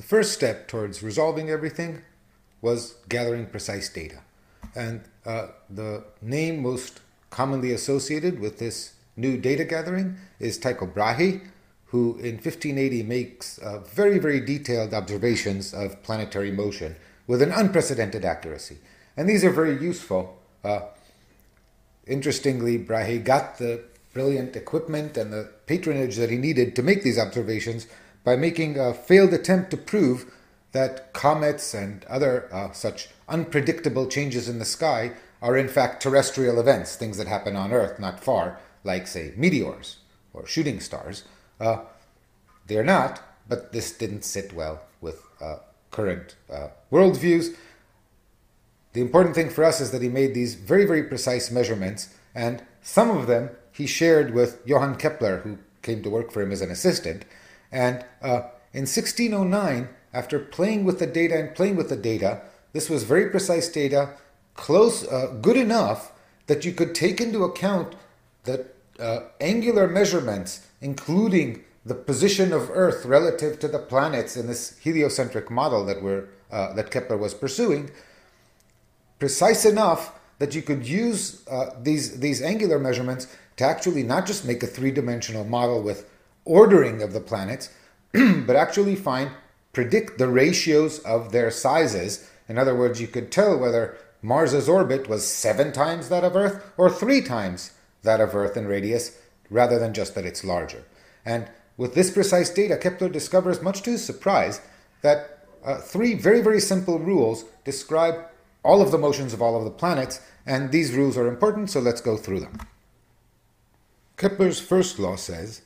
The first step towards resolving everything was gathering precise data. And the name most commonly associated with this new data gathering is Tycho Brahe, who in 1580 makes very, very detailed observations of planetary motion with an unprecedented accuracy. And these are very useful. Interestingly, Brahe got the brilliant equipment and the patronage that he needed to make these observations by making a failed attempt to prove that comets and other such unpredictable changes in the sky are in fact terrestrial events, things that happen on Earth not far, like, say, meteors or shooting stars. They're not, but this didn't sit well with current worldviews. The important thing for us is that he made these very, very precise measurements, and some of them he shared with Johann Kepler, who came to work for him as an assistant. And in 1609, after playing with the data, this was very precise data, good enough that you could take into account the angular measurements, including the position of Earth relative to the planets in this heliocentric model that Kepler was pursuing, precise enough that you could use these angular measurements to actually not just make a three-dimensional model with ordering of the planets, but actually predict the ratios of their sizes. In other words, you could tell whether Mars's orbit was 7 times that of Earth or 3 times that of Earth in radius, rather than just that it's larger. And with this precise data, Kepler discovers, much to his surprise, that 3 very, very simple rules describe all of the motions of all of the planets, and these rules are important, so let's go through them. Kepler's first law says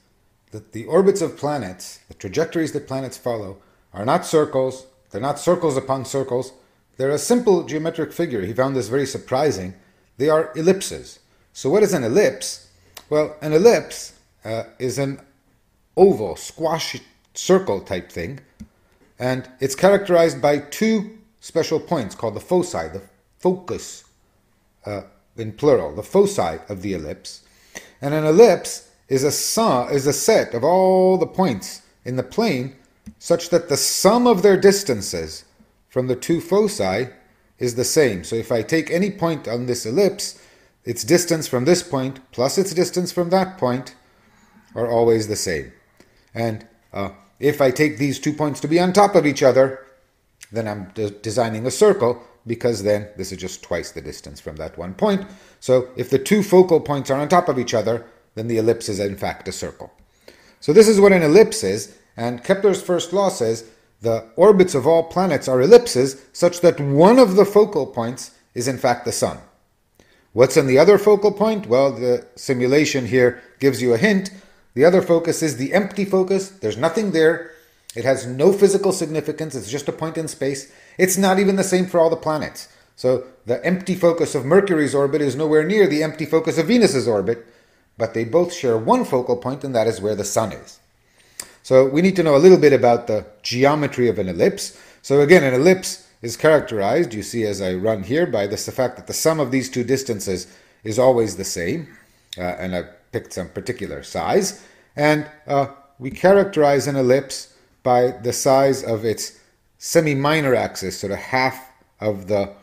that the orbits of planets, the trajectories that planets follow, are not circles, they're not circles upon circles, they're a simple geometric figure. He found this very surprising. They are ellipses. So what is an ellipse? Well, an ellipse is an oval, squash circle type thing, and it's characterized by 2 special points called the foci, the focus in plural, the foci of the ellipse. And an ellipse is a set of all the points in the plane such that the sum of their distances from the 2 foci is the same. So if I take any point on this ellipse, its distance from this point plus its distance from that point are always the same. And if I take these 2 points to be on top of each other, then I'm designing a circle, because then this is just twice the distance from that one point. So if the 2 focal points are on top of each other, then the ellipse is in fact a circle. So this is what an ellipse is, and Kepler's first law says the orbits of all planets are ellipses such that one of the focal points is in fact the sun. What's in the other focal point? Well, the simulation here gives you a hint. The other focus is the empty focus. There's nothing there. It has no physical significance. It's just a point in space. It's not even the same for all the planets. So the empty focus of Mercury's orbit is nowhere near the empty focus of Venus's orbit, but they both share one focal point, and that is where the sun is. So we need to know a little bit about the geometry of an ellipse. So again, an ellipse is characterized, you see as I run here, by the fact that the sum of these 2 distances is always the same, and I've picked some particular size. And we characterize an ellipse by the size of its semi-minor axis, sort of half of the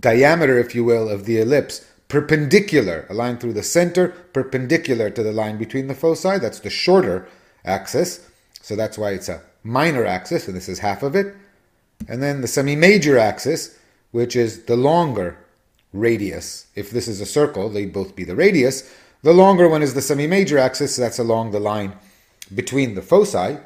diameter, if you will, of the ellipse, perpendicular, a line through the center, perpendicular to the line between the foci. That's the shorter axis, so that's why it's a minor axis, and this is half of it. And then the semi-major axis, which is the longer radius. If this is a circle, they'd both be the radius. The longer one is the semi-major axis, so that's along the line between the foci.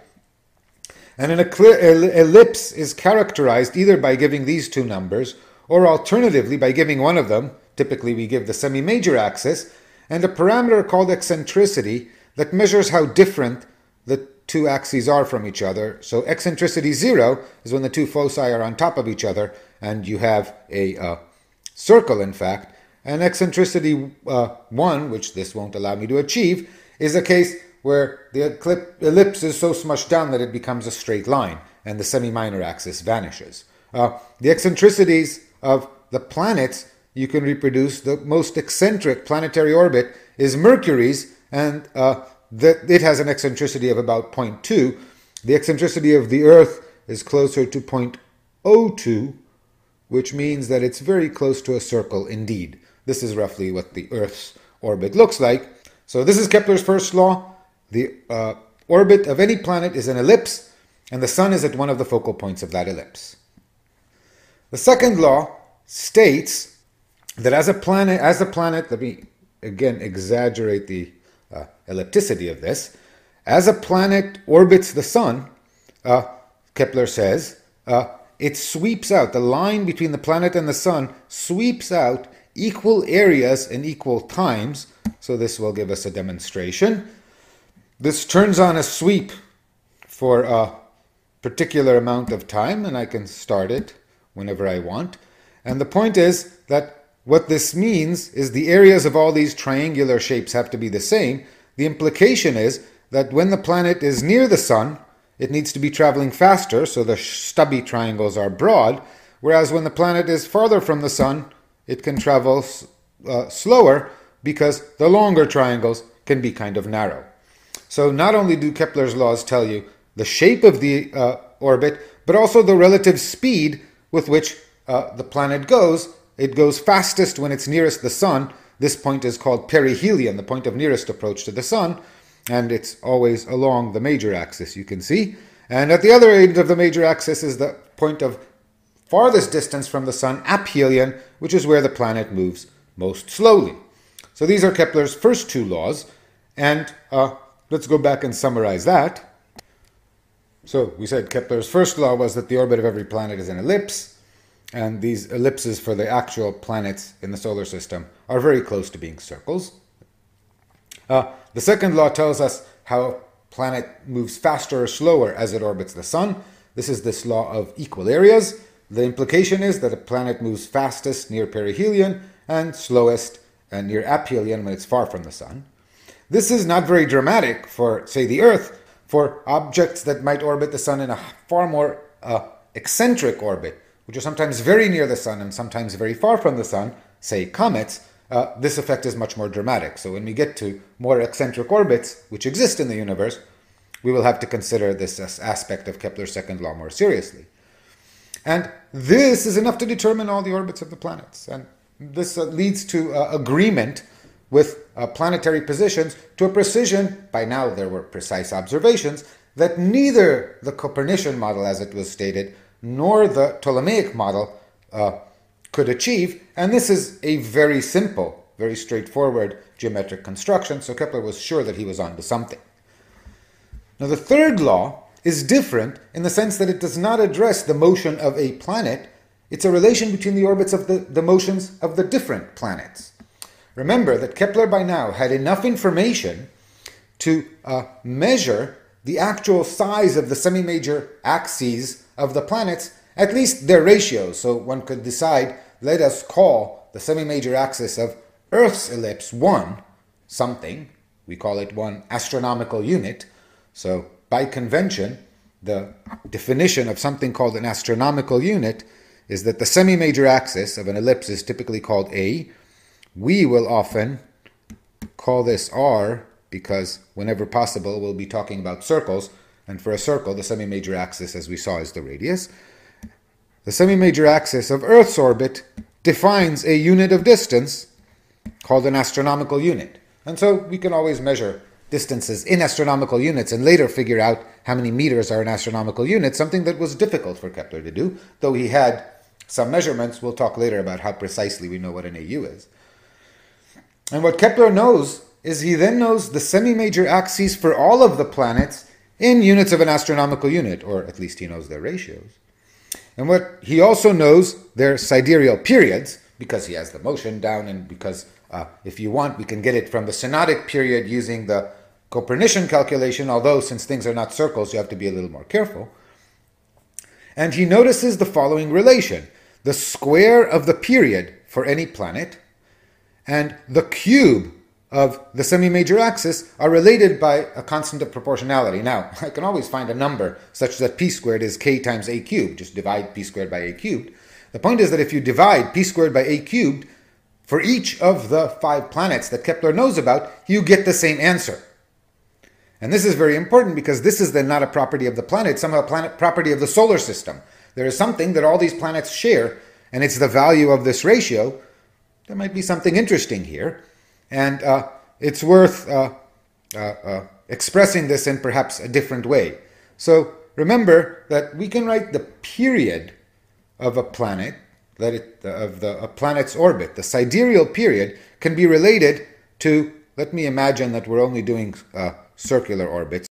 And an ellipse is characterized either by giving these 2 numbers, or alternatively by giving one of them. Typically we give the semi-major axis, and a parameter called eccentricity that measures how different the 2 axes are from each other. So eccentricity 0 is when the 2 foci are on top of each other, and you have a circle, in fact. And eccentricity 1, which this won't allow me to achieve, is a case where the ellipse is so smushed down that it becomes a straight line, and the semi-minor axis vanishes. The eccentricities of the planets you can reproduce. The most eccentric planetary orbit is Mercury's, and it has an eccentricity of about 0.2. The eccentricity of the Earth is closer to 0.02, which means that it's very close to a circle indeed. This is roughly what the Earth's orbit looks like. So this is Kepler's first law. The orbit of any planet is an ellipse, and the Sun is at one of the focal points of that ellipse. The second law states that as a planet, let me again exaggerate the ellipticity of this, as a planet orbits the Sun, Kepler says, it sweeps out, the line between the planet and the Sun sweeps out equal areas in equal times. So this will give us a demonstration. This turns on a sweep for a particular amount of time, and I can start it whenever I want. And the point is that what this means is the areas of all these triangular shapes have to be the same. The implication is that when the planet is near the Sun, it needs to be traveling faster, so the stubby triangles are broad, whereas when the planet is farther from the Sun, it can travel slower because the longer triangles can be kind of narrow. So not only do Kepler's laws tell you the shape of the orbit, but also the relative speed with which the planet goes. It goes fastest when it's nearest the Sun. This point is called perihelion, the point of nearest approach to the Sun, and it's always along the major axis, you can see. And at the other end of the major axis is the point of farthest distance from the Sun, aphelion, which is where the planet moves most slowly. So these are Kepler's first two laws, and let's go back and summarize that. So we said Kepler's first law was that the orbit of every planet is an ellipse, and these ellipses for the actual planets in the solar system are very close to being circles. The second law tells us how a planet moves faster or slower as it orbits the Sun. This is this law of equal areas. The implication is that a planet moves fastest near perihelion and slowest near aphelion when it's far from the Sun. This is not very dramatic for, say, the Earth. For objects that might orbit the Sun in a far more eccentric orbit, which are sometimes very near the Sun and sometimes very far from the Sun, say comets, this effect is much more dramatic. So when we get to more eccentric orbits, which exist in the universe, we will have to consider this aspect of Kepler's second law more seriously. And this is enough to determine all the orbits of the planets. And this leads to agreement with planetary positions to a precision, by now there were precise observations, that neither the Copernican model, as it was stated, nor the Ptolemaic model could achieve. And this is a very simple, very straightforward geometric construction, so Kepler was sure that he was onto something. Now the third law is different in the sense that it does not address the motion of a planet. It's a relation between the orbits of the motions of the different planets. Remember that Kepler by now had enough information to measure the actual size of the semi-major axes of the planets, at least their ratios. So one could decide, let us call the semi-major axis of Earth's ellipse 1 something. We call it 1 astronomical unit. So by convention, the definition of something called an astronomical unit is that the semi-major axis of an ellipse is typically called A. We will often call this R because whenever possible we'll be talking about circles, and for a circle the semi-major axis, as we saw, is the radius. The semi-major axis of Earth's orbit defines a unit of distance called an astronomical unit. And so we can always measure distances in astronomical units and later figure out how many meters are in astronomical units, something that was difficult for Kepler to do, though he had some measurements. We'll talk later about how precisely we know what an AU is. And what Kepler knows is he then knows the semi-major axes for all of the planets in units of an astronomical unit, or at least he knows their ratios. And what he also knows their sidereal periods, because he has the motion down, and because if you want, we can get it from the synodic period using the Copernican calculation, although since things are not circles, you have to be a little more careful. And he notices the following relation. The square of the period for any planet and the cube of the semi-major axis are related by a constant of proportionality. Now, I can always find a number such that p squared is k times a cubed. Just divide p squared by a cubed. The point is that if you divide p squared by a cubed for each of the 5 planets that Kepler knows about, you get the same answer. And this is very important because this is then not a property of the planet, somehow a property of the solar system. There is something that all these planets share, and it's the value of this ratio. There might be something interesting here. And it's worth expressing this in perhaps a different way. So remember that we can write the period of a planet, a planet's orbit. The sidereal period can be related to, let me imagine that we're only doing circular orbits.